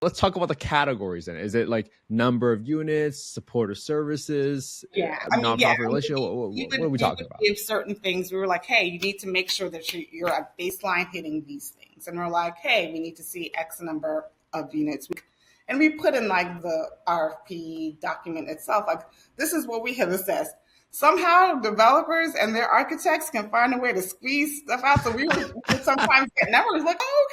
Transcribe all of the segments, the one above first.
Let's talk about the categories then. Is it like number of units, supportive services, nonprofit relationship? What are we talking about? Give certain things. We were like, hey, you need to make sure that you're at baseline hitting these things. And we're like, hey, we need to see X number of units. And we put in like the RFP document itself, like this is what we have assessed. Somehow developers and their architects can find a way to squeeze stuff out. So we would sometimes get numbers like, oh,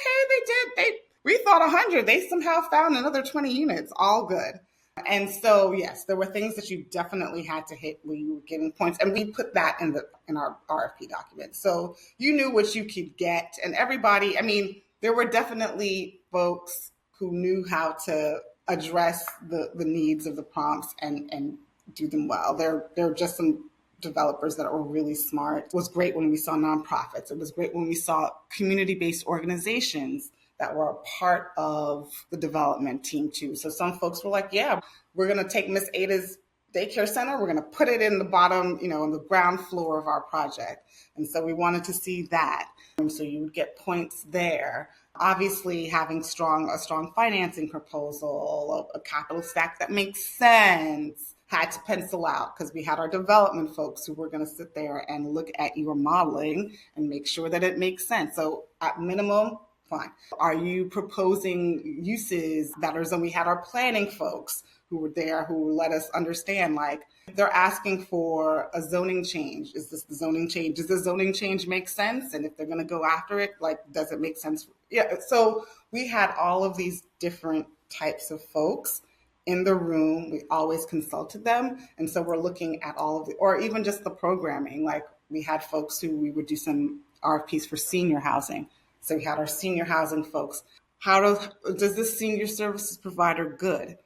okay, we thought 100. They somehow found another 20 units. All good. And so, yes, there were things that you definitely had to hit where you were getting points. And we put that in our RFP document. So you knew what you could get. And everybody, I mean, there were definitely folks who knew how to address the needs of the prompts and do them well. There are just some developers that were really smart. It was great when we saw nonprofits. It was great when we saw community-based organizations that were a part of the development team too. So some folks were like, yeah, we're going to take Miss Ada's daycare center. We're going to put it in the bottom, on the ground floor of our project. And so we wanted to see that. And so you would get points there. Obviously, having a strong financing proposal, a capital stack that makes sense, had to pencil out because we had our development folks who were going to sit there and look at your modeling and make sure that it makes sense. So at minimum, fine. Are you proposing uses that are zone? We had our planning folks who were there who let us understand, like, they're asking for a zoning change. Is this the zoning change? Does the zoning change make sense? And if they're going to go after it, like, does it make sense? Yeah. So we had all of these different types of folks in the room. We always consulted them. And so we're looking at all of or even just the programming. Like, we had folks who we would do some RFPs for senior housing. So we had our senior housing folks. Does this senior services provider good?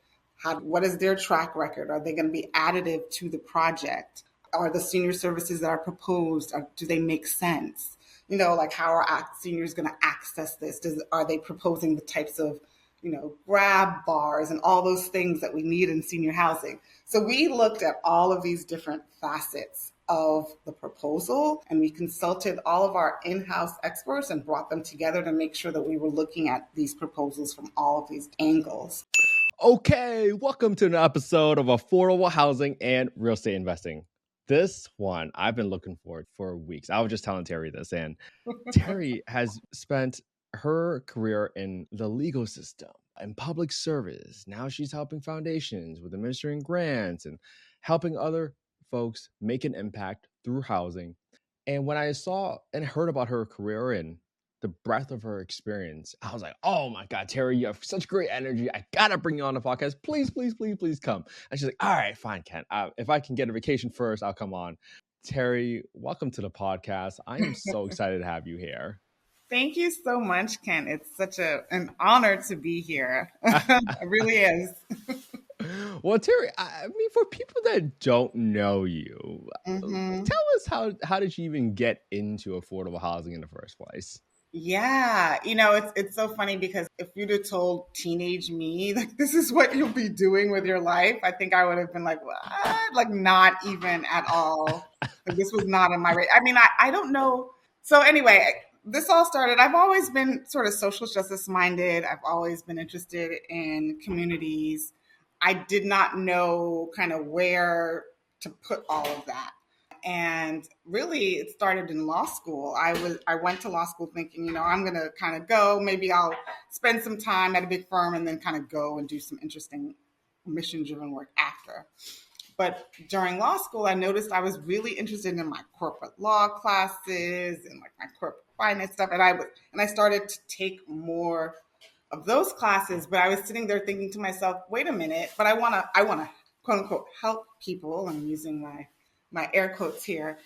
What is their track record? Are they going to be additive to the project? Are the senior services that are proposed, do they make sense? Like, how are seniors going to access this? Are they proposing the types of, grab bars and all those things that we need in senior housing? So we looked at all of these different facets of the proposal, and we consulted all of our in-house experts and brought them together to make sure that we were looking at these proposals from all of these angles. Okay, welcome to an episode of Affordable Housing and Real Estate Investing. This one I've been looking for weeks. I was just telling Terri this, and Terri has spent her career in the legal system and public service. Now she's helping foundations with administering grants and helping other folks make an impact through housing. And when I saw and heard about her career and the breadth of her experience, I was like, oh my God, Terri, you have such great energy. I gotta bring you on the podcast. Please, please, please, please come. And she's like, all right, fine, Ken. If I can get a vacation first, I'll come on. Terri, welcome to the podcast. I am so excited to have you here. Thank you so much, Ken. It's such an honor to be here. It really is. Well, Terri, I mean, for people that don't know you, tell us how did you even get into affordable housing in the first place? Yeah, it's so funny because if you'd have told teenage me, like, this is what you'll be doing with your life, I think I would have been like, what? Like, not even at all. Like, this was not in my rate. I mean, I don't know. So anyway, this all started, I've always been sort of social justice minded. I've always been interested in communities. I did not know kind of where to put all of that. And really, it started in law school. I went to law school thinking, I'm going to kind of go, maybe I'll spend some time at a big firm and then kind of go and do some interesting mission-driven work after. But during law school, I noticed I was really interested in my corporate law classes and like my corporate finance stuff. And I started to take more of those classes, but I was sitting there thinking to myself, wait a minute, but I want to quote unquote help people. I'm using my air quotes here.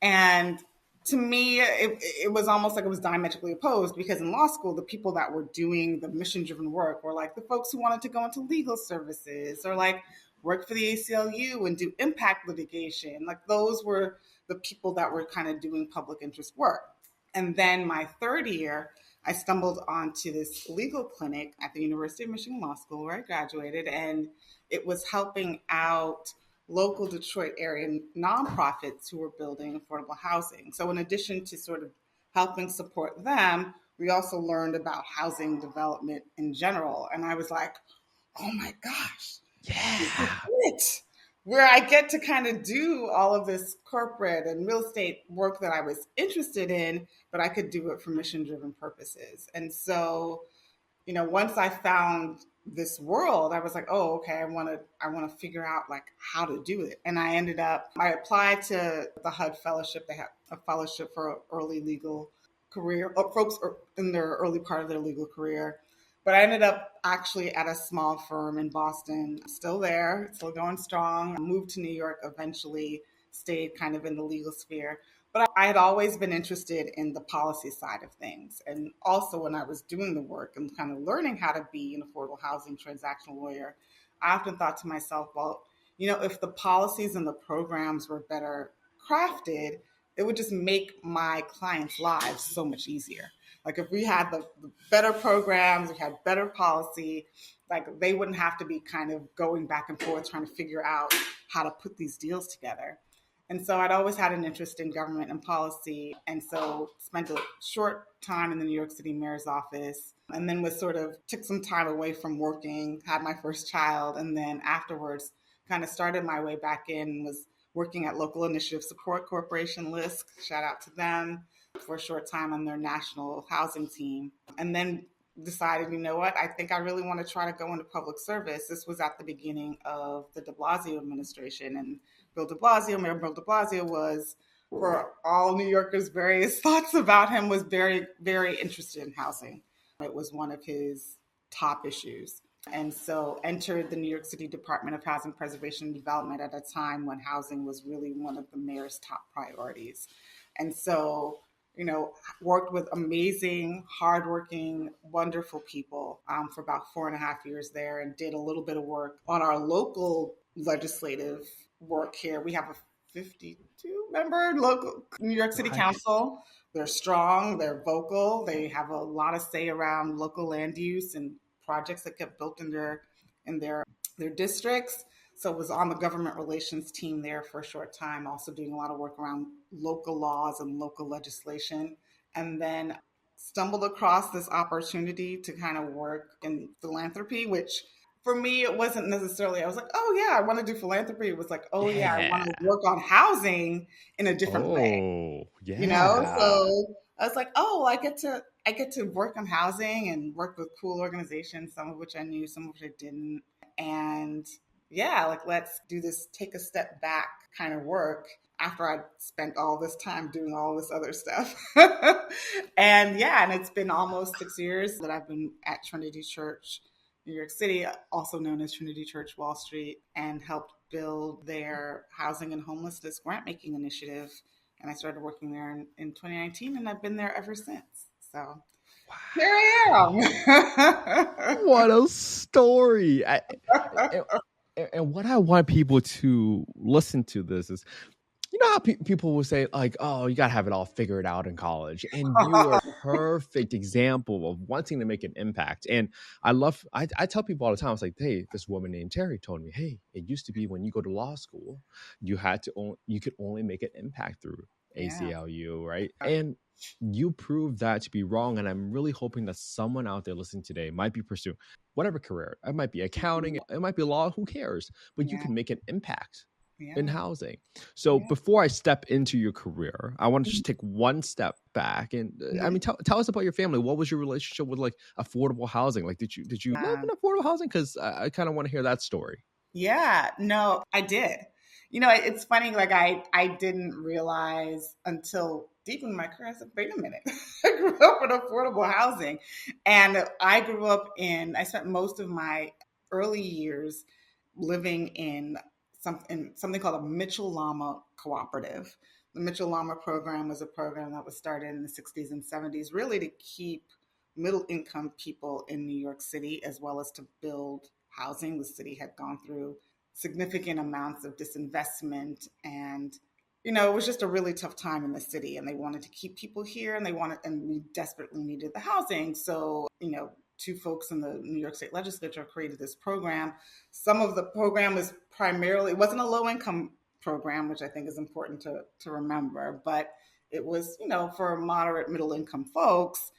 And to me, it was almost like it was diametrically opposed, because in law school, the people that were doing the mission-driven work were like the folks who wanted to go into legal services or like work for the ACLU and do impact litigation. Like, those were the people that were kind of doing public interest work. And then my third year, I stumbled onto this legal clinic at the University of Michigan Law School where I graduated, and it was helping out local Detroit area nonprofits who were building affordable housing. So in addition to sort of helping support them, we also learned about housing development in general. And I was like, oh my gosh, this is Yeah. it. Where I get to kind of do all of this corporate and real estate work that I was interested in, but I could do it for mission driven purposes. And so, once I found this world, I was like, oh, okay, I want to figure out like how to do it. And I applied to the HUD fellowship. They have a fellowship for early legal career, folks in their early part of their legal career. But I ended up actually at a small firm in Boston, still there, still going strong. I moved to New York eventually, stayed kind of in the legal sphere. But I had always been interested in the policy side of things. And also, when I was doing the work and kind of learning how to be an affordable housing transactional lawyer, I often thought to myself, well, if the policies and the programs were better crafted, it would just make my clients' lives so much easier. Like if we had the better programs, we had better policy, like they wouldn't have to be kind of going back and forth trying to figure out how to put these deals together. And so I'd always had an interest in government and policy. And so spent a short time in the New York City mayor's office and then took some time away from working, had my first child. And then afterwards kind of started my way back in, was working at Local Initiative Support Corporation, LISC, shout out to them, for a short time on their national housing team. And then decided, you know what, I think I really want to try to go into public service. This was at the beginning of the de Blasio administration. And Mayor Bill de Blasio was, for all New Yorkers' various thoughts about him, was very, very interested in housing. It was one of his top issues. And so entered the New York City Department of Housing Preservation and Development at a time when housing was really one of the mayor's top priorities. And so, worked with amazing, hardworking, wonderful people for about 4.5 years there, and did a little bit of work on our local legislative work here. We have a 52 member local New York City Council. They're strong, they're vocal, they have a lot of say around local land use and projects that get built in their districts. So was on the government relations team there for a short time, also doing a lot of work around local laws and local legislation. And then stumbled across this opportunity to kind of work in philanthropy, which for me, it wasn't necessarily, I was like, oh yeah, I want to do philanthropy. It was like, oh yeah, I want to work on housing in a different way. Yeah. So I was like, oh, I get to work on housing and work with cool organizations, some of which I knew, some of which I didn't. And yeah, like let's do this take a step back kind of work after I spent all this time doing all this other stuff. And it's been almost 6 years that I've been at Trinity Church, New York City, also known as Trinity Church Wall Street, and helped build their housing and homelessness grant making initiative. And I started working there in 2019, and I've been there ever since. So here I am. What a story. And what I want people to listen to this is, how people will say like, oh, you got to have it all figured out in college. And you are a perfect example of wanting to make an impact. And I tell people all the time, I was like, hey, this woman named Terri told me, hey, it used to be when you go to law school, you could only make an impact through ACLU, right? And you proved that to be wrong. And I'm really hoping that someone out there listening today might be pursuing whatever career. It might be accounting, it might be law, who cares? But you can make an impact in housing. So before I step into your career, I want to just take one step back. And I mean, tell us about your family. What was your relationship with like affordable housing? Like, did you live in affordable housing? Because I kind of want to hear that story. Yeah, no, I did. It's funny, like I didn't realize until deep in my career, I said, wait a minute, I grew up in affordable housing. And I spent most of my early years living in something called a Mitchell-Lama cooperative. The Mitchell-Lama program was a program that was started in the 60s and 70s, really to keep middle-income people in New York City, as well as to build housing. The city had gone through significant amounts of disinvestment, and it was just a really tough time in the city, and they wanted to keep people here, and we desperately needed the housing. So, two folks in the New York State Legislature created this program. Some of the program was it wasn't a low income program, which I think is important to remember, but it was, for moderate middle income folks.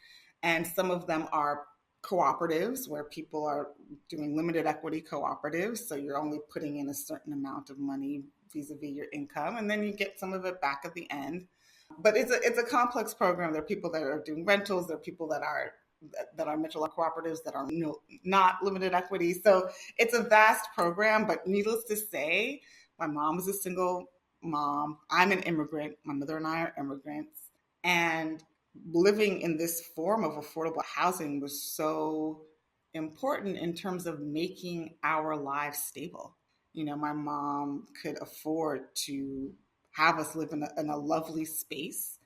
And some of them are cooperatives where people are doing limited equity cooperatives. So you're only putting in a certain amount of money vis-a-vis your income, and then you get some of it back at the end. But it's a complex program. There are people that are doing rentals. There are people that are mutual cooperatives that are not limited equity. So it's a vast program. But needless to say, my mom is a single mom. I'm an immigrant. My mother and I are immigrants, and living in this form of affordable housing was so important in terms of making our lives stable. My mom could afford to have us live in a lovely space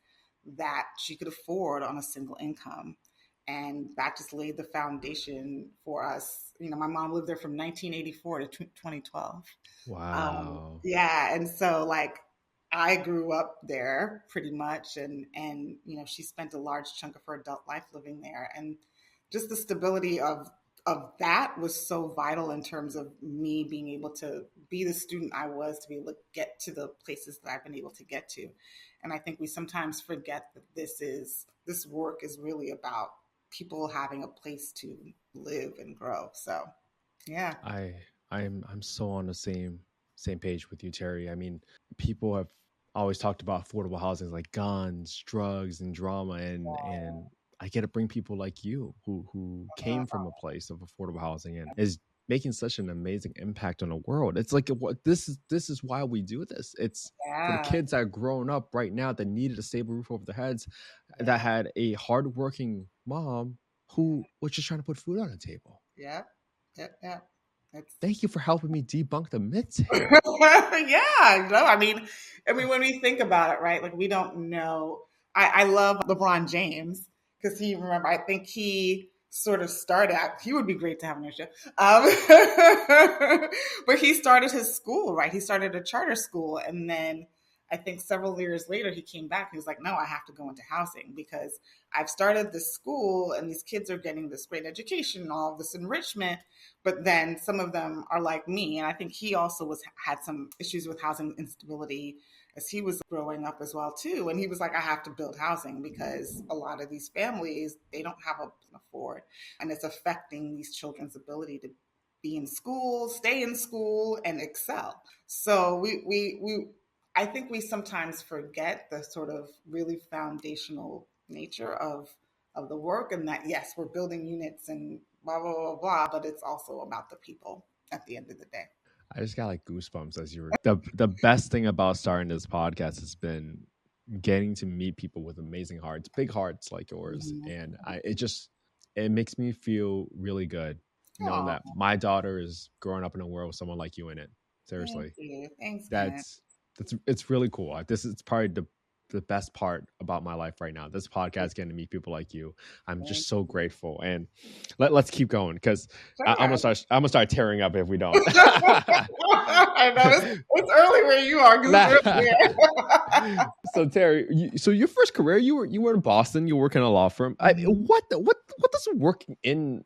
that she could afford on a single income. And that just laid the foundation for us. My mom lived there from 1984 to 2012. Wow. Yeah. And so, I grew up there pretty much. And she spent a large chunk of her adult life living there. And just the stability of that was so vital in terms of me being able to be the student I was, to be able to get to the places that I've been able to get to. And I think we sometimes forget that this work is really about people having a place to live and grow. So, yeah. I'm so on the same page with you, Terri. I mean, people have always talked about affordable housing like guns, drugs, and drama, and I get to bring people like you who came from a place of affordable housing and is making such an amazing impact on the world. It's like what this is why we do this. It's for the Yeah. kids that are growing up right now that needed a stable roof over their heads, that had a hardworking mom who was just trying to put food on the table. Yep. Yep. It's Thank you for helping me debunk the myths here. yeah, when we think about it, right? Like, we don't know. I love LeBron James because I think he sort of started out, he would be great to have on your show. But he started his school, right? He started a charter school. And then I think several years later, he came back. He was like, no, I have to go into housing because I've started this school and these kids are getting this great education and all of this enrichment. But then some of them are like me. And I think he also had some issues with housing instability as he was growing up as well, too. And he was like, I have to build housing because a lot of these families, they don't have a afford. And it's affecting these children's ability to be in school, stay in school, and excel. So I think we sometimes forget the sort of really foundational nature of the work, and that yes, we're building units and blah blah blah blah, but it's also about the people at the end of the day. I just got like goosebumps as you were. The best thing about starting this podcast has been getting to meet people with amazing hearts, big hearts like yours, Mm-hmm. and it makes me feel really good knowing Oh, that my daughter is growing up in a world with someone like you in it. thank Seriously, you. Thanks, man. that's it's really cool. This is probably the best part about my life right now. This podcast, getting to meet people like you. I'm Thank just so grateful. And let's keep going because I'm Sure. gonna start tearing up if we don't. I know it's early where you are because it's early here. So Terri, so your first career, you were in Boston. You work in a law firm. What does working in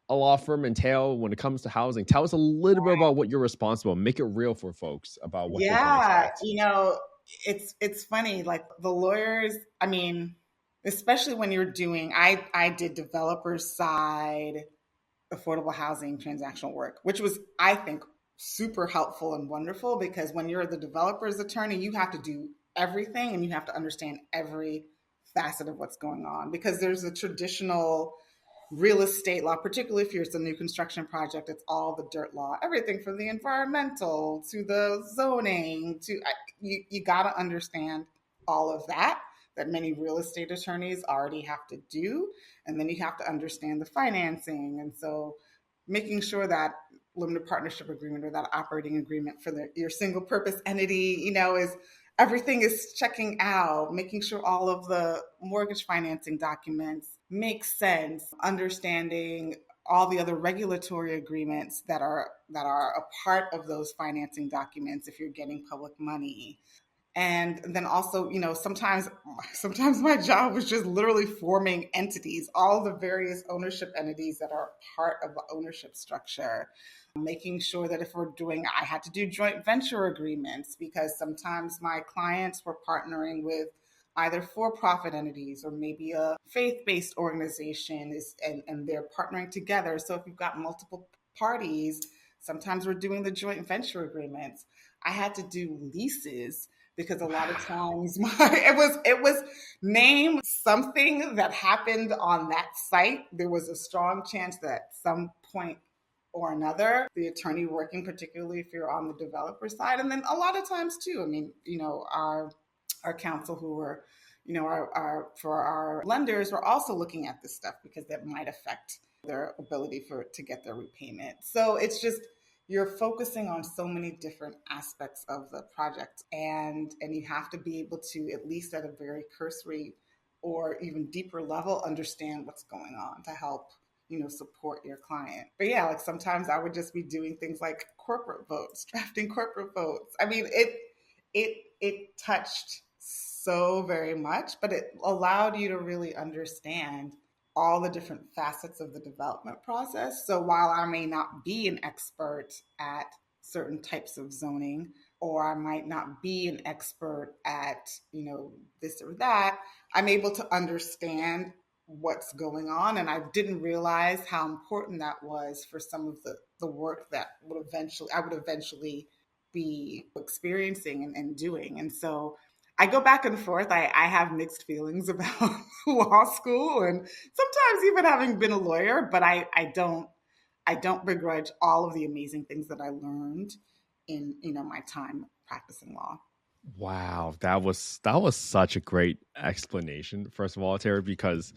a law firm entail when it comes to housing? Tell us a little bit about what you're responsible. Make it real for folks about what they can Yeah, expect. it's funny. Like the lawyers, especially when you're doing, I did developer side affordable housing transactional work, which was, I think, super helpful and wonderful because when you're the developer's attorney, you have to do everything and you have to understand every facet of what's going on because there's a traditional real estate law, particularly if it's a new construction project, it's all the dirt law, everything from the environmental to the zoning to you got to understand all of that many real estate attorneys already have to do. And then you have to understand the financing. And so making sure that limited partnership agreement or that operating agreement for your single purpose entity, is everything is checking out, making sure all of the mortgage financing documents make sense, understanding all the other regulatory agreements that are a part of those financing documents if you're getting public money. And then also, sometimes my job was just literally forming entities, all the various ownership entities that are part of the ownership structure, making sure that if I had to do joint venture agreements because sometimes my clients were partnering with either for-profit entities or maybe a faith-based organization and they're partnering together. So if you've got multiple parties, sometimes we're doing the joint venture agreements. I had to do leases because a lot of times it was name something that happened on that site. There was a strong chance that at some point or another, the attorney working, particularly if you're on the developer side, and then a lot of times too. I mean, our counsel who were, our for our lenders were also looking at this stuff because that might affect their ability to get their repayment. So it's just you're focusing on so many different aspects of the project, and you have to be able to, at least at a very cursory or even deeper level, understand what's going on to help support your client. But yeah, like sometimes I would just be doing things like corporate votes, drafting corporate votes. I mean, it touched so very much, but it allowed you to really understand all the different facets of the development process. So while I may not be an expert at certain types of zoning, or I might not be an expert at, this or that, I'm able to understand what's going on. And I didn't realize how important that was for some of the work that I would eventually be experiencing and doing. And so I go back and forth. I have mixed feelings about law school and sometimes even having been a lawyer, but I don't begrudge all of the amazing things that I learned in my time practicing law. Wow, that was such a great explanation, first of all, Terry, because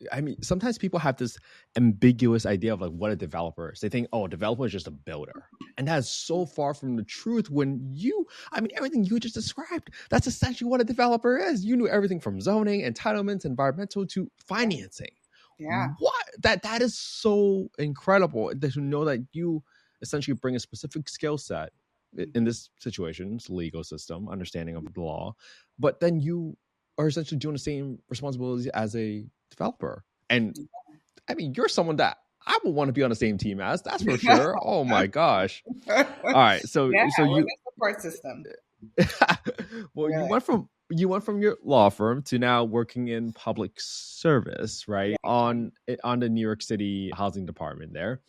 I mean, sometimes people have this ambiguous idea of like what a developer is. They think, oh, a developer is just a builder. And that's so far from the truth everything you just described, that's essentially what a developer is. You knew everything from zoning, entitlements, environmental to financing. Yeah. What? That is so incredible to know that you essentially bring a specific skill set in this situation, it's legal system, understanding of the law, but then you are essentially doing the same responsibilities as a developer. And I mean, you're someone that I would want to be on the same team as, that's for sure. Oh my gosh. All right. So Yeah, so we're you the support system. well, Really. you went from your law firm to now working in public service, right? Yeah. On the New York City housing department there.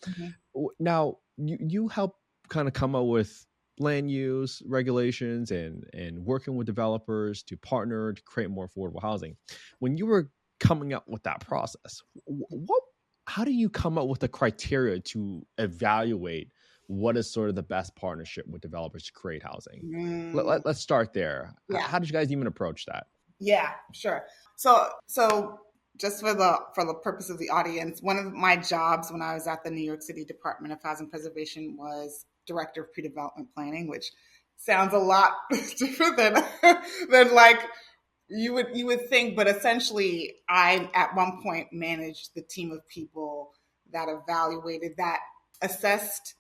Now you help kind of come up with land use regulations and working with developers to partner to create more affordable housing. When you were coming up with that process, how do you come up with the criteria to evaluate what is sort of the best partnership with developers to create housing? Let's start there. Yeah. How did you guys even approach that? Yeah, sure. So just for the purpose of the audience, one of my jobs when I was at the New York City Department of Housing Preservation was Director of Pre-Development Planning, which sounds a lot different than like you would think, but essentially I at one point managed the team of people that assessed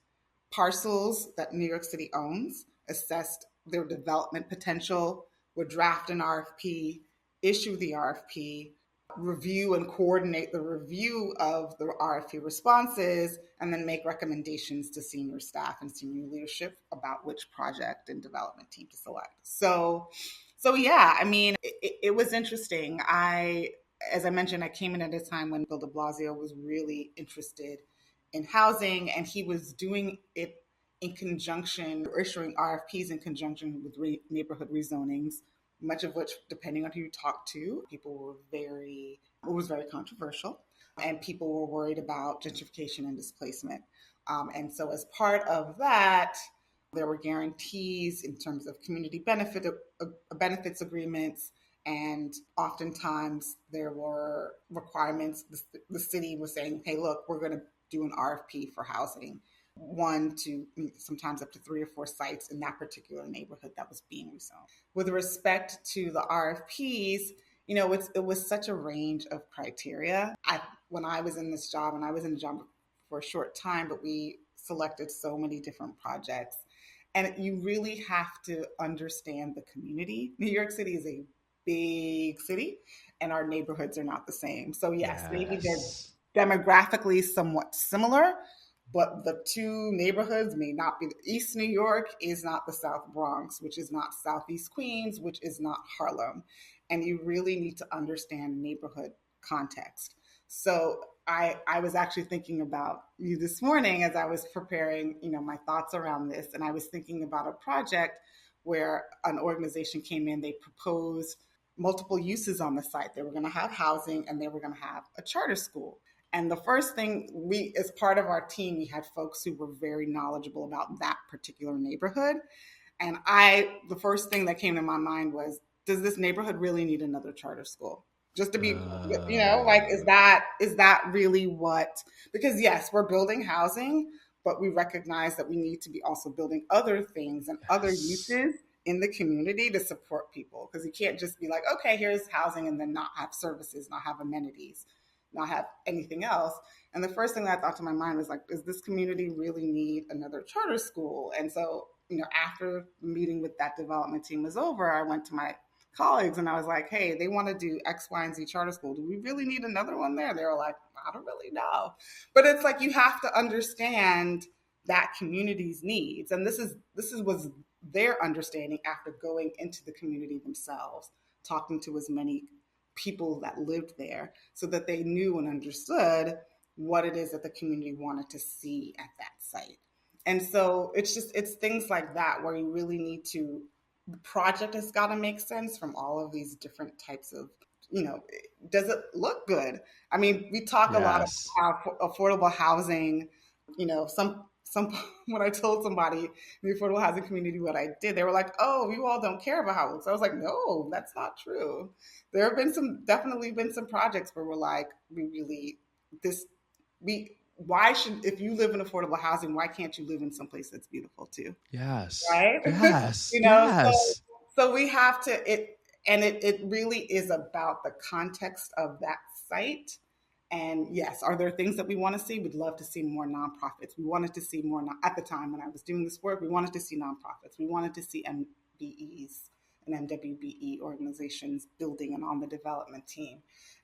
parcels that New York City owns, assessed their development potential, would draft an RFP, issue the RFP, review and coordinate the review of the RFP responses, and then make recommendations to senior staff and senior leadership about which project and development team to select. So yeah, I mean, it was interesting. As I mentioned, I came in at a time when Bill de Blasio was really interested in housing, and he was doing it in conjunction, or issuing RFPs in conjunction with neighborhood rezonings, much of which, depending on who you talk to, it was very controversial, and people were worried about gentrification and displacement. And so as part of that, there were guarantees in terms of community benefits agreements, and oftentimes there were requirements. The city was saying, hey, look, we're going to do an RFP for housing, one to sometimes up to 3 or 4 sites in that particular neighborhood that was being rezoned. With respect to the RFPs, it was such a range of criteria. When I was in this job, and I was in the job for a short time, but we selected so many different projects. And you really have to understand the community. New York City is a big city, and our neighborhoods are not the same. So yes, maybe they're demographically somewhat similar, but the two neighborhoods may not be. East New York is not the South Bronx, which is not Southeast Queens, which is not Harlem. and you really need to understand neighborhood context. So I was actually thinking about you this morning as I was preparing, my thoughts around this. And I was thinking about a project where an organization came in, they proposed multiple uses on the site. They were going to have housing and they were going to have a charter school. And the first thing as part of our team, we had folks who were very knowledgeable about that particular neighborhood. And the first thing that came to my mind was, does this neighborhood really need another charter school? Just to be, is that really what? Because yes, we're building housing, but we recognize that we need to be also building other things and other uses in the community to support people. Because you can't just be like, okay, here's housing and then not have services, not have amenities, not have anything else. And the first thing that I thought to my mind was like, does this community really need another charter school? And so, after the meeting with that development team was over, I went to my colleagues and I was like, hey, they want to do X, Y, and Z charter school. Do we really need another one there? They were like, I don't really know. But it's like you have to understand that community's needs. And this was their understanding after going into the community themselves, talking to as many people that lived there so that they knew and understood what it is that the community wanted to see at that site. And so it's things like that where you really need to, the project has got to make sense from all of these different types of, does it look good? I mean, we talk a lot about how affordable housing, some when I told somebody in the affordable housing community what I did, they were like, oh, you all don't care about how it looks. I was like, no, that's not true. There have been definitely been some projects where we're like, if you live in affordable housing, why can't you live in some place that's beautiful too? Yes. Right? Yes. Yes. So we have to, it really is about the context of that site. And yes, are there things that we want to see? We'd love to see more nonprofits. We wanted to see more, at the time when I was doing this work, we wanted to see nonprofits. We wanted to see MBEs and MWBE organizations building and on the development team.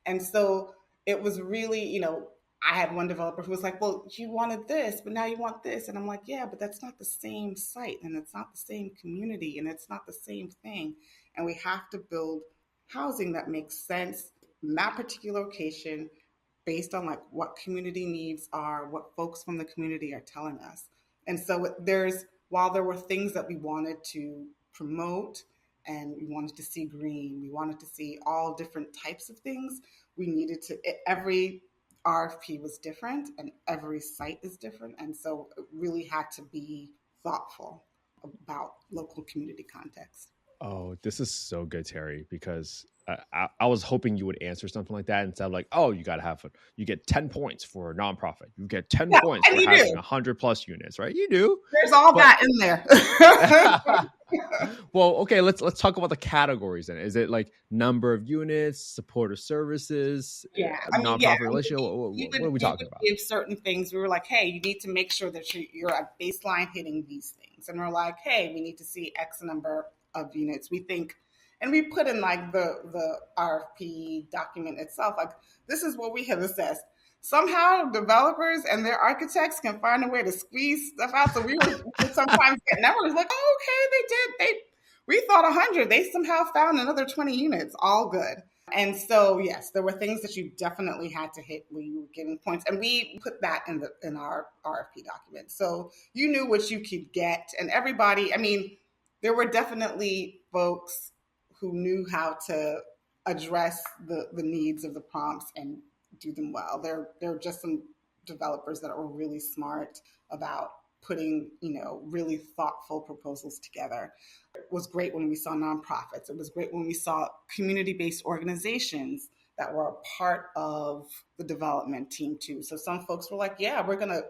And so it was really, I had one developer who was like, well, you wanted this, but now you want this. And I'm like, yeah, but that's not the same site and it's not the same community and it's not the same thing. And we have to build housing that makes sense in that particular location based on like what community needs are, what folks from the community are telling us. And so while there were things that we wanted to promote and we wanted to see green, we wanted to see all different types of things, we needed to, every RFP was different and every site is different. And so it really had to be thoughtful about local community context. Oh, this is so good, Terri, because I was hoping you would answer something like that instead of like, oh, you get 10 points for a nonprofit. You get 10 points for having 100 plus units, right? You do. There's all that in there. Well, okay, let's talk about the categories then. Is it like number of units, supportive services, nonprofit relationship? What are we talking about? Give certain things. We were like, hey, you need to make sure that you're at baseline hitting these things. And we're like, hey, we need to see X number of units. We think, and we put in like the RFP document itself, like this is what we have assessed. Somehow developers and their architects can find a way to squeeze stuff out. So we would sometimes get numbers like, oh, okay, we thought 100. They somehow found another 20 units, all good. And so, yes, there were things that you definitely had to hit when you were giving points. And we put that in our RFP document. So you knew what you could get. And everybody, I mean, there were definitely folks who knew how to address the needs of the prompts and do them well. There are just some developers that were really smart about putting, really thoughtful proposals together. It was great when we saw nonprofits. It was great when we saw community-based organizations that were a part of the development team too. So some folks were like, yeah, we're going to,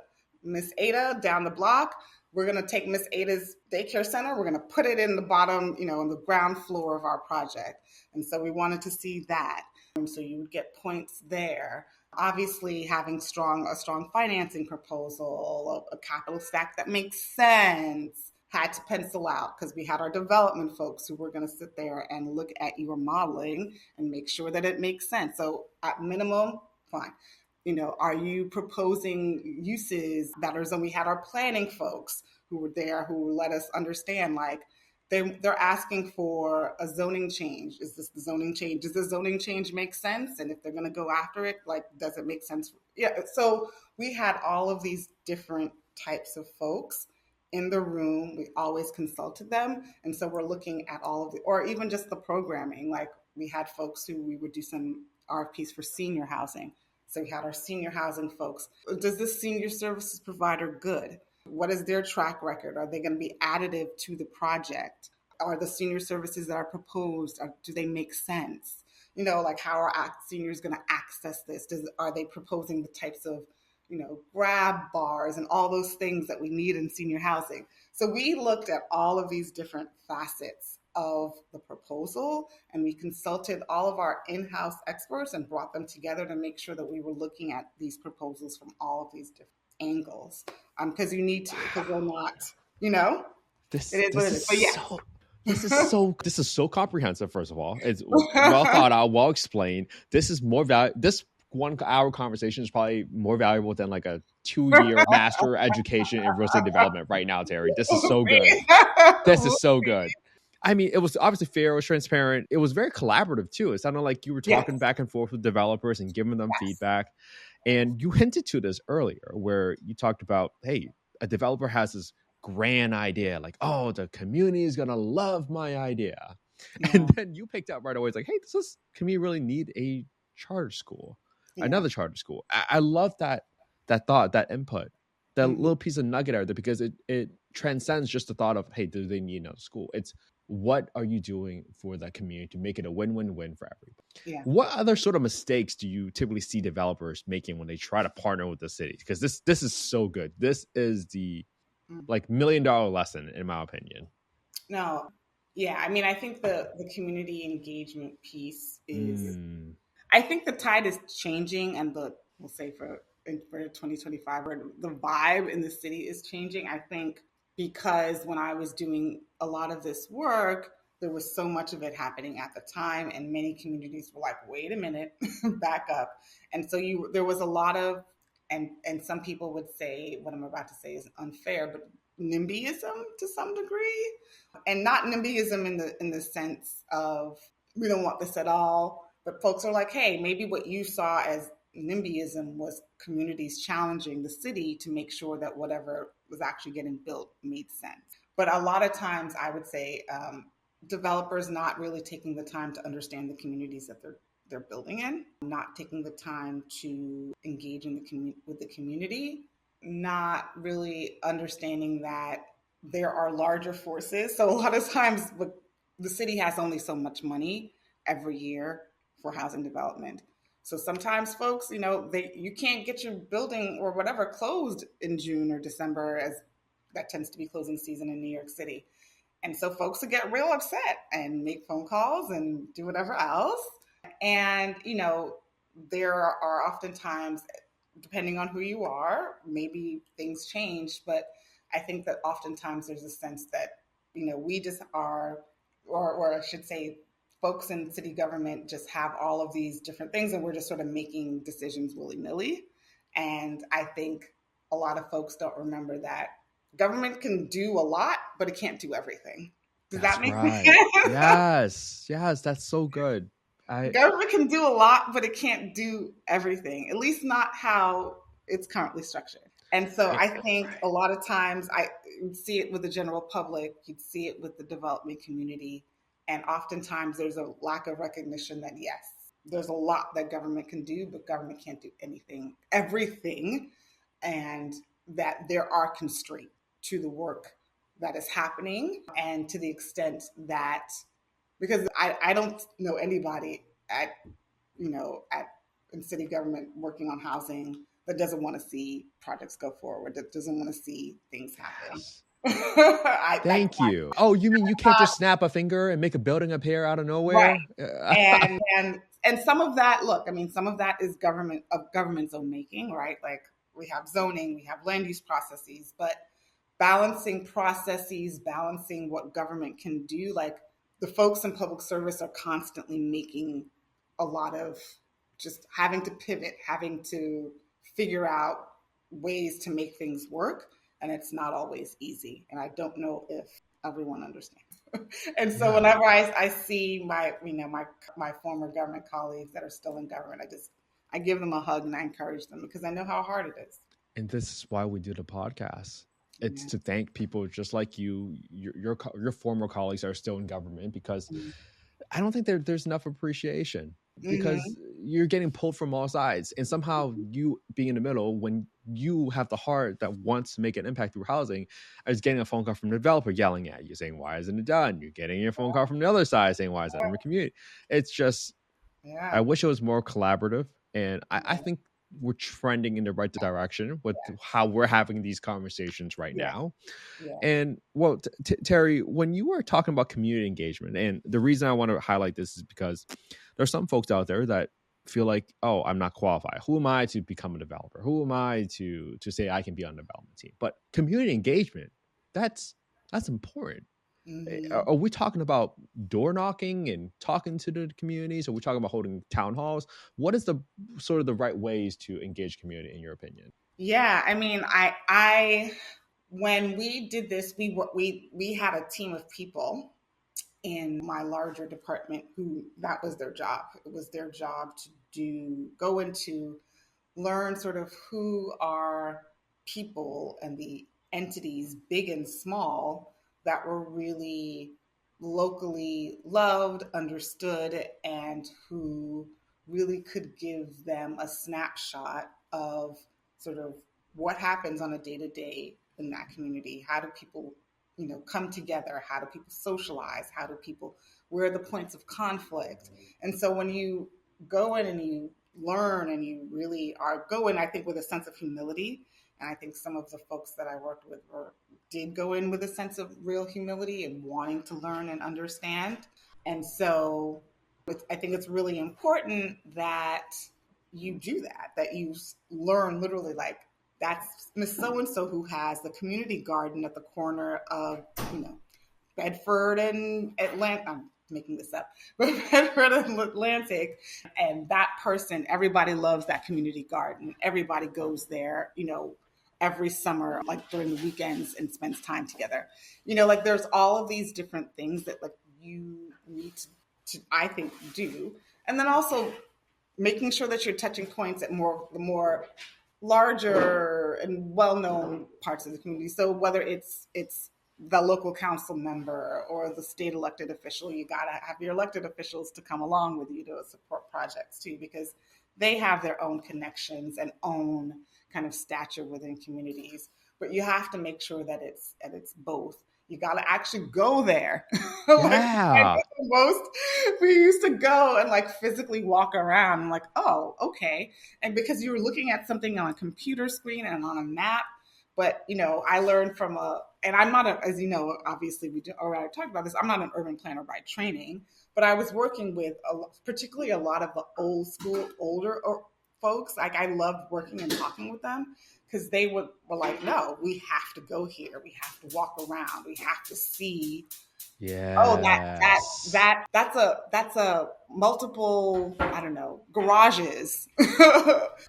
Miss Ada down the block, we're going to take Miss Ada's daycare center. We're going to put it in the bottom, on the ground floor of our project. And so we wanted to see that. And so you would get points there. Obviously, having a strong financing proposal, a capital stack that makes sense, had to pencil out because we had our development folks who were going to sit there and look at your modeling and make sure that it makes sense. So at minimum, fine. Are you proposing uses that are, so we had our planning folks who were there who let us understand, like, they're asking for a zoning change. Is this the zoning change? Does the zoning change make sense? And if they're going to go after it, like, does it make sense? Yeah. So we had all of these different types of folks in the room. We always consulted them. And so we're looking at all of the, or even just the programming. Like, we had folks who we would do some RFPs for senior housing. So we had our senior housing folks. Does this senior services provider good? What is their track record? Are they going to be additive to the project? Are the senior services that are proposed, do they make sense? Like, how are seniors going to access this? Are they proposing the types of, grab bars and all those things that we need in senior housing? So we looked at all of these different facets of the proposal, and we consulted all of our in-house experts and brought them together to make sure that we were looking at these proposals from all of these different angles, because you need to, because they're not, This it is what it is. But yeah. This is so comprehensive. First of all, it's well thought out, well explained. This is more this 1 hour conversation is probably more valuable than like a 2-year master education in real estate development right now, Terri. This is so good. This is so good. I mean, it was obviously fair, it was transparent. It was very collaborative too. It sounded like you were talking back and forth with developers and giving them feedback. And you hinted to this earlier where you talked about, hey, a developer has this grand idea, like, oh, the community is going to love my idea. Yeah. And then you picked up right away. It's like, hey, can we really need a charter school? Yeah. Another charter school. I love that thought, that input, that little piece of nugget out there, because it transcends just the thought of, hey, do they need another school? It's, what are you doing for that community to make it a win-win-win for everybody? Yeah. What other sort of mistakes do you typically see developers making when they try to partner with the city? Because this is so good. This is the like $1 million lesson, in my opinion. No. Yeah. I mean, I think the community engagement piece is, I think the tide is changing, and we'll say for 2025, or the vibe in the city is changing. I think because when I was doing a lot of this work, there was so much of it happening at the time, and many communities were like, wait a minute, back up. And so there was a lot of, and some people would say what I'm about to say is unfair, but NIMBYism to some degree, and not NIMBYism in the sense of we don't want this at all, but folks are like, hey, maybe what you saw as NIMBYism was communities challenging the city to make sure that whatever was actually getting built made sense. But a lot of times I would say developers not really taking the time to understand the communities that they're building in, not taking the time to engage with the community, not really understanding that there are larger forces. So a lot of times the city has only so much money every year for housing development. So sometimes folks, you can't get your building or whatever closed in June or December, as that tends to be closing season in New York City. And so folks will get real upset and make phone calls and do whatever else. And, there are oftentimes, depending on who you are, maybe things change, but I think that oftentimes there's a sense that, we just are, or I should say, folks in city government just have all of these different things, and we're just sort of making decisions willy-nilly. And I think a lot of folks don't remember that government can do a lot, but it can't do everything. Does that make sense? Yes, that's so good. Government can do a lot, but it can't do everything, at least not how it's currently structured. And so I think a lot of times I see it with the general public, you'd see it with the development community. And oftentimes there's a lack of recognition that, yes, there's a lot that government can do, but government can't do everything. And that there are constraints to the work that is happening, and to the extent that, because I don't know anybody in city government working on housing that doesn't want to see projects go forward, that doesn't want to see things happen. Yes. Thank you. Oh, you mean you can't just snap a finger and make a building appear out of nowhere? Right. And some of that, some of that is government's own making, right? Like, we have zoning, we have land use processes, but balancing processes, balancing what government can do, like the folks in public service are constantly making a lot of, just having to pivot, having to figure out ways to make things work. And it's not always easy. And I don't know if everyone understands. And so Yeah. whenever I see my former government colleagues that are still in government, I give them a hug and I encourage them because I know how hard it is. And this is why we do the podcast. It's Yeah. to thank people just like you, your former colleagues that are still in government, because I don't think there's enough appreciation, Mm-hmm. because you're getting pulled from all sides, and somehow you being in the middle, when you have the heart that wants to make an impact through housing, is getting a phone call from the developer yelling at you saying, why isn't it done? You're getting your phone call from the other side saying, why is that in the community? It's just, I Yeah. wish it was more collaborative, and I Yeah. think we're trending in the right direction with how we're having these conversations right Yeah. now. Yeah. And well, Terri, when you were talking about community engagement, and the reason I want to highlight this is because there's some folks out there that feel like, oh, I'm not qualified. Who am I to become a developer? Who am I to say I can be on the development team? But community engagement, that's important. Mm-hmm. Are we talking about door knocking and talking to the communities? Are we talking about holding town halls? What is the sort of the right ways to engage community in your opinion? Yeah. I mean, I when we did this, we had a team of people in my larger department who that was their job. It was their job to go into learn sort of who are people and the entities, big and small, that were really locally loved, understood, and who really could give them a snapshot of sort of what happens on a day to day in that community. How do people, come together? How do people socialize? How do people, where are the points of conflict? And so when you go in and you learn and you really are going, I think, with a sense of humility. And I think some of the folks that I worked with did go in with a sense of real humility and wanting to learn and understand. And so I think it's really important that you do that you learn literally like, that's Miss So and so who has the community garden at the corner of, Bedford and Atlanta. I'm making this up, but Bedford and Atlantic. And that person, everybody loves that community garden. Everybody goes there, every summer, like during the weekends, and spends time together. Like there's all of these different things that like you need to I think, do. And then also making sure that you're touching points at the more larger and well-known parts of the community. So whether it's the local council member or the state elected official, you got to have your elected officials to come along with you to support projects too, because they have their own connections and own kind of stature within communities. But you have to make sure that it's both. You got to actually go there. Like Yeah. most, we used to go and like physically walk around and like, oh, okay. And because you were looking at something on a computer screen and on a map, but I learned from and I'm not as obviously we already talked about this. I'm not an urban planner by training, but I was working with particularly a lot of the old school, older folks. Like I loved working and talking with them because they were like, no, we have to go here. We have to walk around. We have to see. Oh, Yes. that's a multiple, I don't know, garages,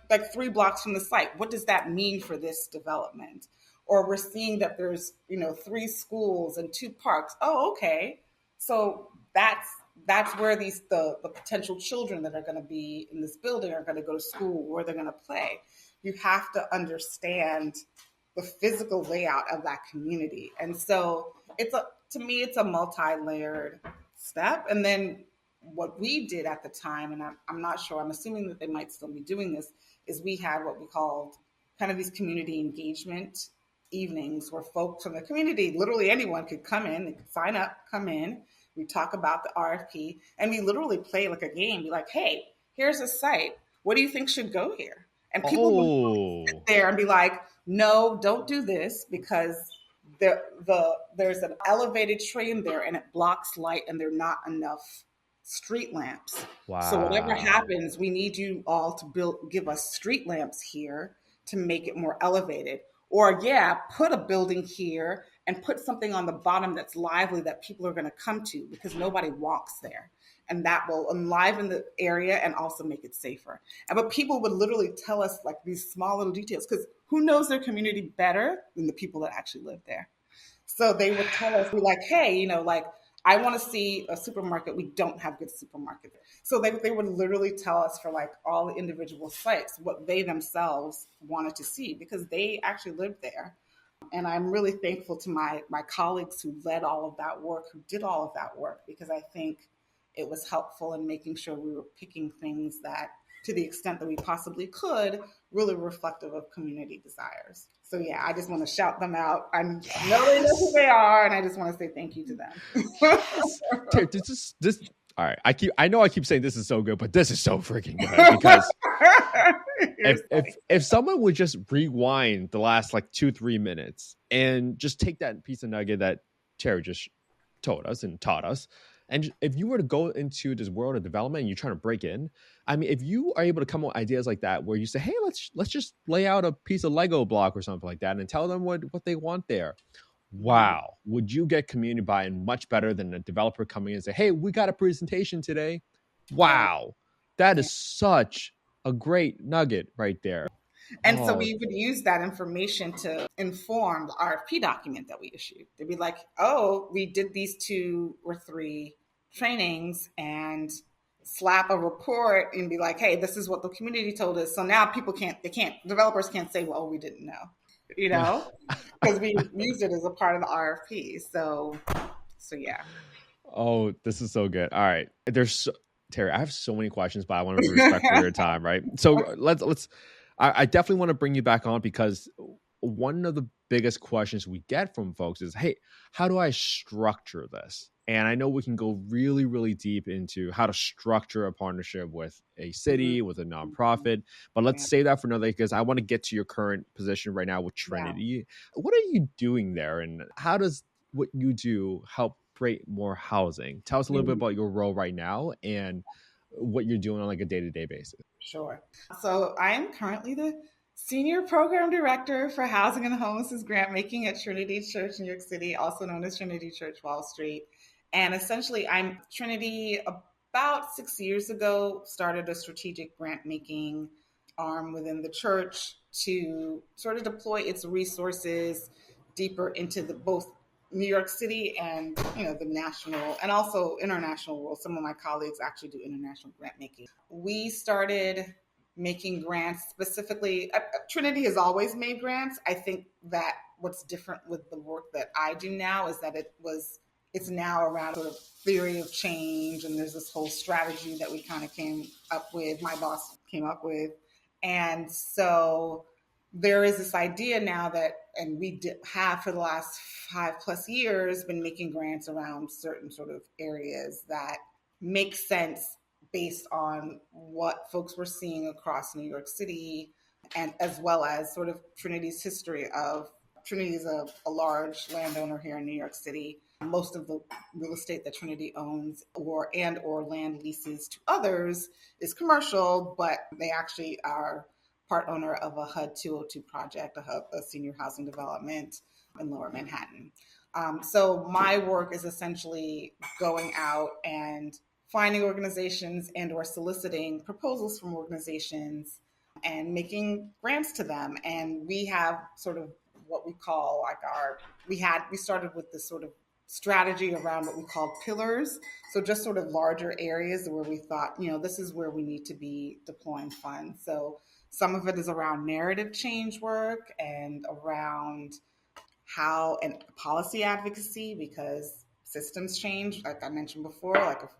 like 3 blocks from the site. What does that mean for this development? Or we're seeing that there's 3 schools and 2 parks. Oh, okay. So that's where the potential children that are going to be in this building are going to go to school, where they're going to play. You have to understand the physical layout of that community. And so to me, it's a multi-layered step. And then what we did at the time, and I'm not sure, I'm assuming that they might still be doing this, is we had what we called kind of these community engagement evenings where folks from the community, literally anyone could come in, they could sign up, come in, we talk about the RFP, and we literally play like a game, be like, hey, here's a site. What do you think should go here? And people would sit Oh, there and be like, no, don't do this because there's an elevated train there and it blocks light and there are not enough street lamps. So whatever wow. happens, we need you all to give us street lamps here to make it more elevated. Or yeah, put a building here and put something on the bottom that's lively that people are going to come to because nobody walks there. And that will enliven the area and also make it safer. But people would literally tell us like these small little details because who knows their community better than the people that actually live there? So they would tell us, be like, hey, like I want to see a supermarket. We don't have good supermarkets. So they would literally tell us for like all the individual sites what they themselves wanted to see because they actually lived there. And I'm really thankful to my colleagues who led all of that work, who did all of that work, because I think it was helpful in making sure we were picking things that, to the extent that we possibly could, really reflective of community desires. So yeah, I just want to shout them out. I know they know who Yes. they are, and I just want to say thank you to them. Yes. Terry, this. All right. I know I keep saying this is so good, but this is so freaking good because if someone would just rewind the last like 2-3 minutes and just take that piece of nugget that Terry just told us and taught us, and if you were to go into this world of development and you're trying to break in, I mean, if you are able to come up with ideas like that where you say, hey, let's just lay out a piece of Lego block or something like that and tell them what they want there. Wow, would you get community buy-in much better than a developer coming in and say, hey, we got a presentation today? Right. Wow, that Yeah. is such a great nugget right there. And so Oh, we would use that information to inform the RFP document that we issued. They'd be like, oh, we did these 2 or 3 trainings and slap a report and be like, hey, this is what the community told us. So now developers can't say, well, we didn't know, yeah. because we used it as a part of the RFP. So yeah. Oh, this is so good. All right. Terry, I have so many questions, but I want to be respectful of your time, right? So I definitely want to bring you back on because one of the biggest questions we get from folks is, hey, how do I structure this? And I know we can go really, really deep into how to structure a partnership with a city, with a nonprofit, but let's Yeah. save that for another because I want to get to your current position right now with Yeah. Trinity. What are you doing there, and how does what you do help create more housing? Tell us a little bit about your role right now and what you're doing on like a day-to-day basis. Sure. So I am currently the Senior Program Director for Housing and Homelessness Grant Making at Trinity Church, New York City, also known as Trinity Church Wall Street. And essentially, Trinity about 6 years ago started a strategic grant making arm within the church to sort of deploy its resources deeper into both New York City and the national and also international world. Some of my colleagues actually do international grant making. We started making grants specifically. Trinity has always made grants. I think that what's different with the work that I do now is that it's now around sort of theory of change, and there's this whole strategy that we kind of came up with. My boss came up with, and so there is this idea now that, and have for the last 5+ years been making grants around certain sort of areas that make sense based on what folks were seeing across New York City, and as well as sort of Trinity's history of Trinity is a large landowner here in New York City. Most of the real estate that Trinity owns or land leases to others is commercial, but they actually are part owner of a HUD 202 project, a senior housing development in Lower Manhattan. So my work is essentially going out and finding organizations and or soliciting proposals from organizations and making grants to them. And we have sort of what we call like we started with this sort of strategy around what we call pillars. So just sort of larger areas where we thought, this is where we need to be deploying funds. So some of it is around narrative change work and around how and policy advocacy, because systems change, like I mentioned before. Like if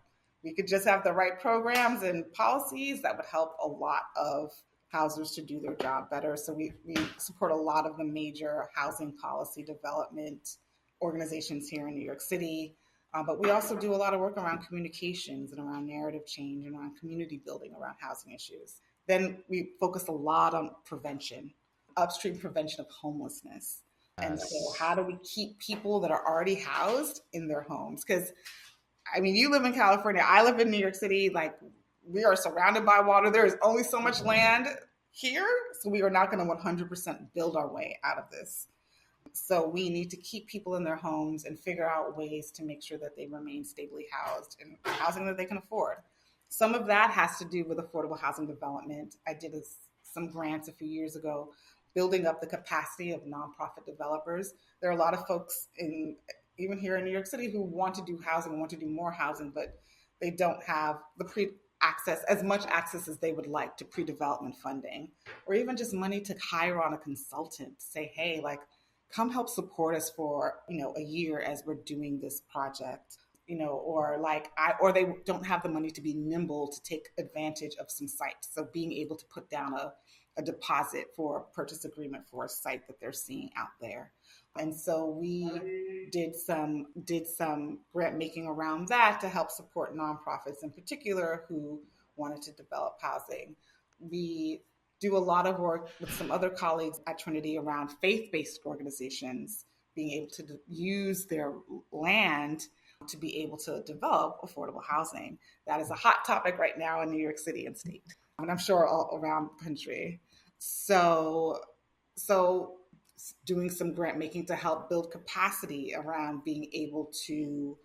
we could just have the right programs and policies, that would help a lot of housers to do their job better. So we support a lot of the major housing policy development organizations here in New York City. But we also do a lot of work around communications and around narrative change and around community building around housing issues. Then we focus a lot on prevention, upstream prevention of homelessness. And so Yes. how do we keep people that are already housed in their homes? Because, I mean, you live in California, I live in New York City, like we are surrounded by water. There is only so much land here. So we are not going to 100% build our way out of this. So we need to keep people in their homes and figure out ways to make sure that they remain stably housed in housing that they can afford. Some of that has to do with affordable housing development. I did some grants a few years ago building up the capacity of nonprofit developers. There are a lot of folks even here in New York City, who want to do housing, want to do more housing, but they don't have the access, as much access as they would like to pre-development funding, or even just money to hire on a consultant to say, hey, like, come help support us for, a year as we're doing this project, or they don't have the money to be nimble to take advantage of some sites. So being able to put down a deposit for a purchase agreement for a site that they're seeing out there. And so we did some grant making around that to help support nonprofits in particular who wanted to develop housing. We do a lot of work with some other colleagues at Trinity around faith-based organizations being able to use their land to be able to develop affordable housing. That is a hot topic right now in New York City and state, and I'm sure all around the country. So doing some grant making to help build capacity around being able to,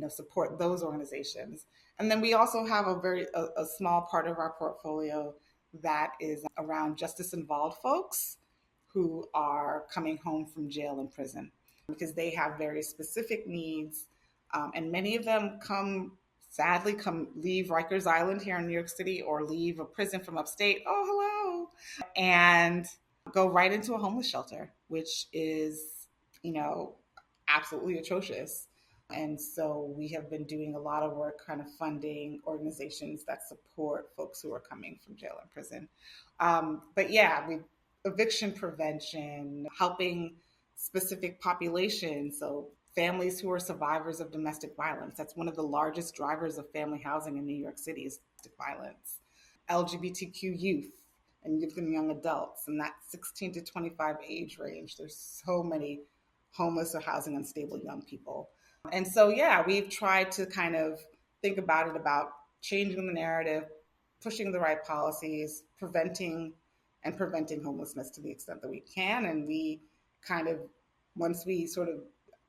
support those organizations. And then we also have a small part of our portfolio that is around justice involved folks who are coming home from jail and prison, because they have very specific needs. And many of them sadly leave Rikers Island here in New York City, or leave a prison from upstate. Oh, hello. And go right into a homeless shelter, which is, absolutely atrocious. And so we have been doing a lot of work kind of funding organizations that support folks who are coming from jail and prison. But yeah, eviction prevention, helping specific populations. So families who are survivors of domestic violence. That's one of the largest drivers of family housing in New York City is domestic violence. LGBTQ youth and youth and young adults in that 16 to 25 age range. There's so many homeless or housing unstable young people. And so, yeah, we've tried to kind of think about changing the narrative, pushing the right policies, preventing homelessness to the extent that we can. And we kind of, once we sort of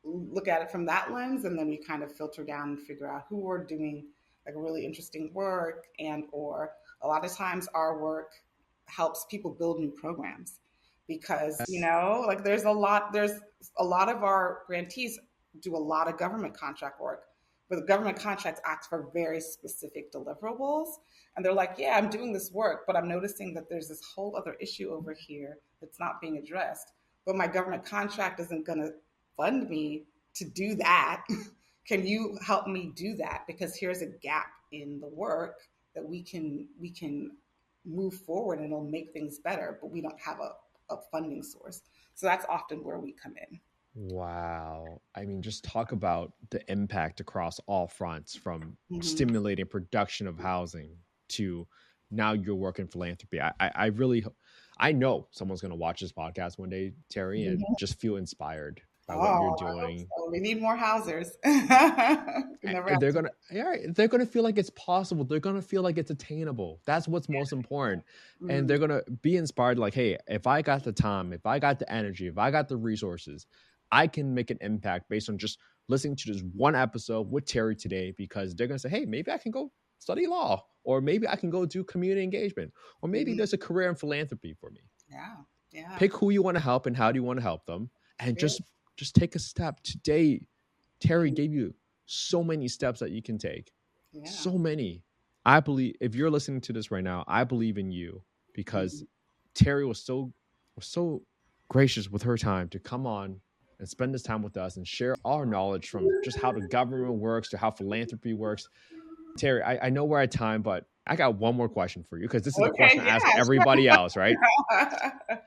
look at it from that lens, and then we kind of filter down and figure out who are doing like really interesting work, and or a lot of times our work helps people build new programs, because there's a lot of our grantees do a lot of government contract work, but the government contracts ask for very specific deliverables, and they're like, yeah, I'm doing this work, but I'm noticing that there's this whole other issue over here that's not being addressed, but my government contract isn't going to fund me to do that. Can you help me do that? Because here's a gap in the work that we can move forward, and it'll make things better, but we don't have a funding source. So that's often where we come in. Wow. I mean, just talk about the impact across all fronts, from stimulating production of housing to now you're working philanthropy. I know someone's going to watch this podcast one day, Terri, and just feel inspired by what you're doing. So. We need more housers. They're gonna feel like it's possible. They're gonna feel like it's attainable. That's what's most important. And they're gonna be inspired, like, hey, if I got the time, if I got the energy, if I got the resources, I can make an impact based on just listening to this one episode with Terri today, because they're gonna say, hey, maybe I can go study law, or maybe I can go do community engagement, or maybe there's a career in philanthropy for me. Yeah. Pick who you want to help and how do you want to help them, and just take a step. Today, Terri gave you so many steps that you can take. Yeah. So many. I believe, if you're listening to this right now, I believe in you, because Terri was so gracious with her time to come on and spend this time with us and share our knowledge from just how the government works to how philanthropy works. Terri, I know we're at time, but I got one more question for you, because this is the question I ask everybody else, right?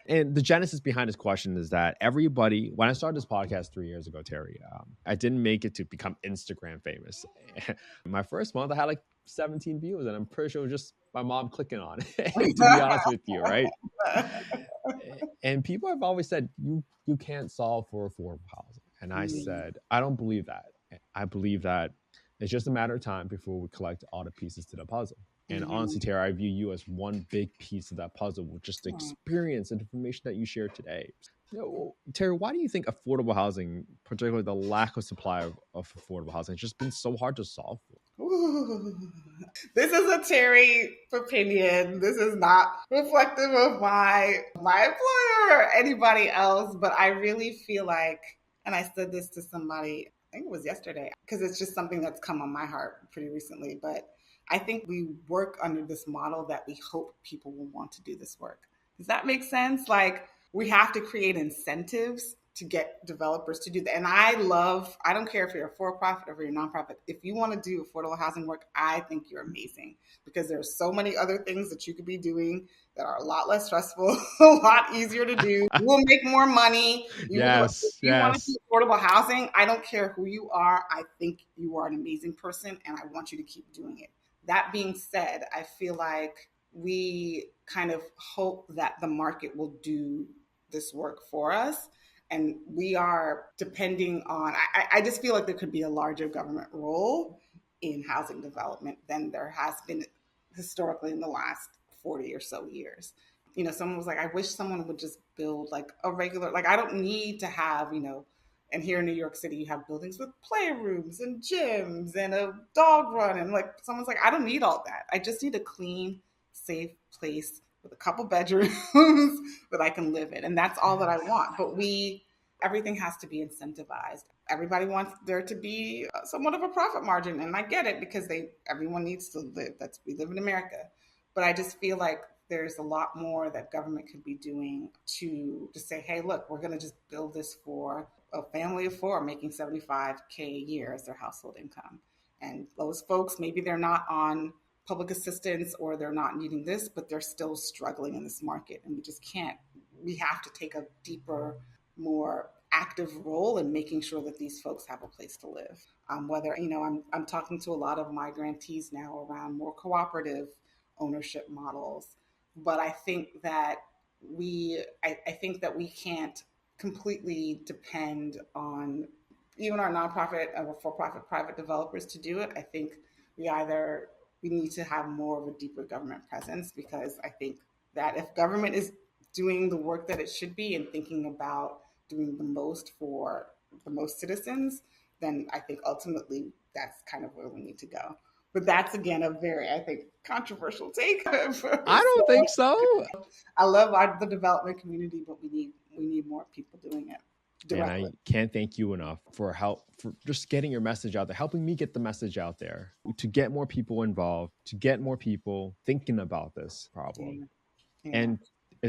And the genesis behind this question is that when I started this podcast 3 years ago, Terri, I didn't make it to become Instagram famous. My first month, I had like 17 views, and I'm pretty sure it was just my mom clicking on it, to be honest with you, right? And people have always said, you can't solve for affordable housing. And I said, I don't believe that. I believe that it's just a matter of time before we collect all the pieces to the puzzle. And honestly, Terri, I view you as one big piece of that puzzle, with just the experience and information that you shared today. Terri, why do you think affordable housing, particularly the lack of supply of affordable housing, has just been so hard to solve for? Ooh. This is a Terri opinion. This is not reflective of my employer or anybody else, but I really feel like, and I said this to somebody think it was yesterday, because it's just something that's come on my heart pretty recently. But I think we work under this model that we hope people will want to do this work. Does that make sense? Like, we have to create incentives to get developers to do that. And I don't care if you're a for-profit or if you're a nonprofit. If you want to do affordable housing work, I think you're amazing, because there's so many other things that you could be doing that are a lot less stressful, a lot easier to do. You will make more money. If you want to do affordable housing, I don't care who you are. I think you are an amazing person, and I want you to keep doing it. That being said, I feel like we kind of hope that the market will do this work for us. And we are depending on, I just feel like there could be a larger government role in housing development than there has been historically in the last 40 or so years. Someone was like, I wish someone would just build like a regular, like I don't need to have, and here in New York City, you have buildings with playrooms and gyms and a dog run. And like, someone's like, I don't need all that. I just need a clean, safe place with a couple bedrooms that I can live in. And that's all that I want. But everything has to be incentivized. Everybody wants there to be somewhat of a profit margin. And I get it, because everyone needs to live. We live in America. But I just feel like there's a lot more that government could be doing to just say, hey, look, we're going to just build this for a family of four making $75K a year as their household income. And those folks, maybe they're not on public assistance or they're not needing this, but they're still struggling in this market. And we have to take a deeper, more active role in making sure that these folks have a place to live. I'm talking to a lot of my grantees now around more cooperative ownership models. But I think that I think that we can't completely depend on even our nonprofit or for-profit private developers to do it. I think we need to have more of a deeper government presence, because I think that if government is doing the work that it should be and thinking about doing the most for the most citizens, then I think ultimately that's kind of where we need to go. But that's, again, a very, I think, controversial take. I don't think so. I love the development community, but we need more people doing it directly. And I can't thank you enough for just getting your message out there, helping me get the message out there, to get more people involved, to get more people thinking about this problem. Yeah. And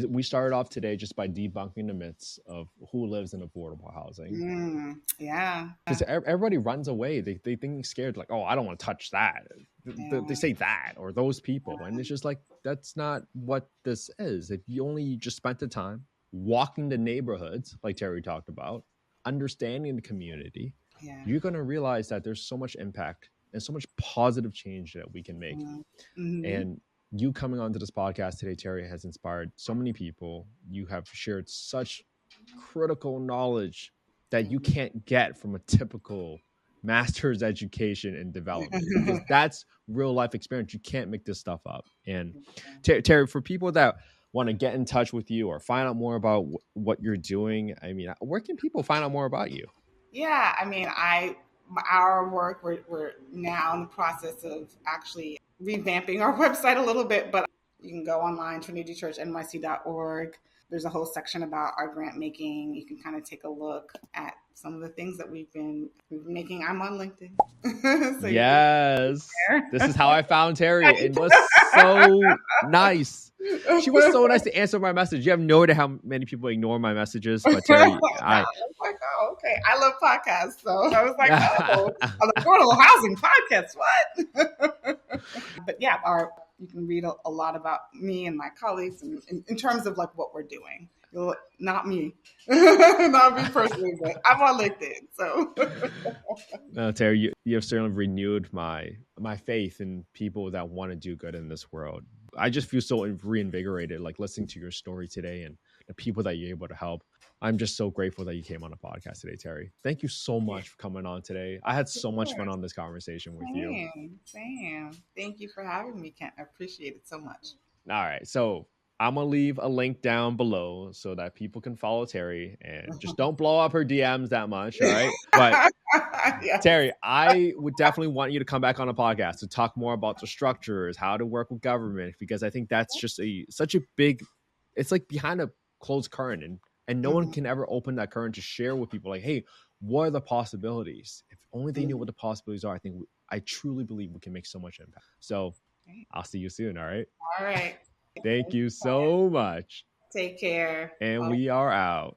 we started off today just by debunking the myths of who lives in affordable housing. Yeah. Because everybody runs away. They think scared, like, oh, I don't want to touch that. They say that, or those people. And it's just like, that's not what this is. If you only just spent the time walking the neighborhoods, like Terri talked about, understanding the community, you're going to realize that there's so much impact and so much positive change that we can make. Mm-hmm. And you coming onto this podcast today, Terri, has inspired so many people. You have shared such critical knowledge that you can't get from a typical master's education in development, because that's real life experience. You can't make this stuff up. And Terri, for people that want to get in touch with you or find out more about what you're doing, I mean, where can people find out more about you? Yeah, I mean, our work, we're now in the process of actually revamping our website a little bit, but you can go online, trinitychurchnyc.org. There's a whole section about our grant making. You can kind of take a look at some of the things that we've been making. I'm on LinkedIn. So yes. This is how I found Terri. It was so nice. She was so nice to answer my message. You have no idea how many people ignore my messages, but Terri, I was like, oh, okay. I love podcasts. So I was like, oh, an affordable housing podcast. What? But yeah, you can read a lot about me and my colleagues in terms of like what we're doing. Not me. Not me personally, but I'm on LinkedIn. So no, Terri, you have certainly renewed my faith in people that want to do good in this world. I just feel so reinvigorated, like listening to your story today and the people that you're able to help. I'm just so grateful that you came on the podcast today, Terri. Thank you so much for coming on today. I had so much fun on this conversation with you. Same. Thank you for having me, Kent. I appreciate it so much. All right. So I'm going to leave a link down below so that people can follow Terri, and just don't blow up her DMs that much. All right. But yes. Terri, I would definitely want you to come back on a podcast to talk more about the structures, how to work with government, because I think that's just such a big, it's like behind a closed curtain, and no one can ever open that curtain to share with people like, hey, what are the possibilities? If only they knew what the possibilities are, I truly believe we can make so much impact. So I'll see you soon. All right. All right. Thank you so much. Take care. And we are out.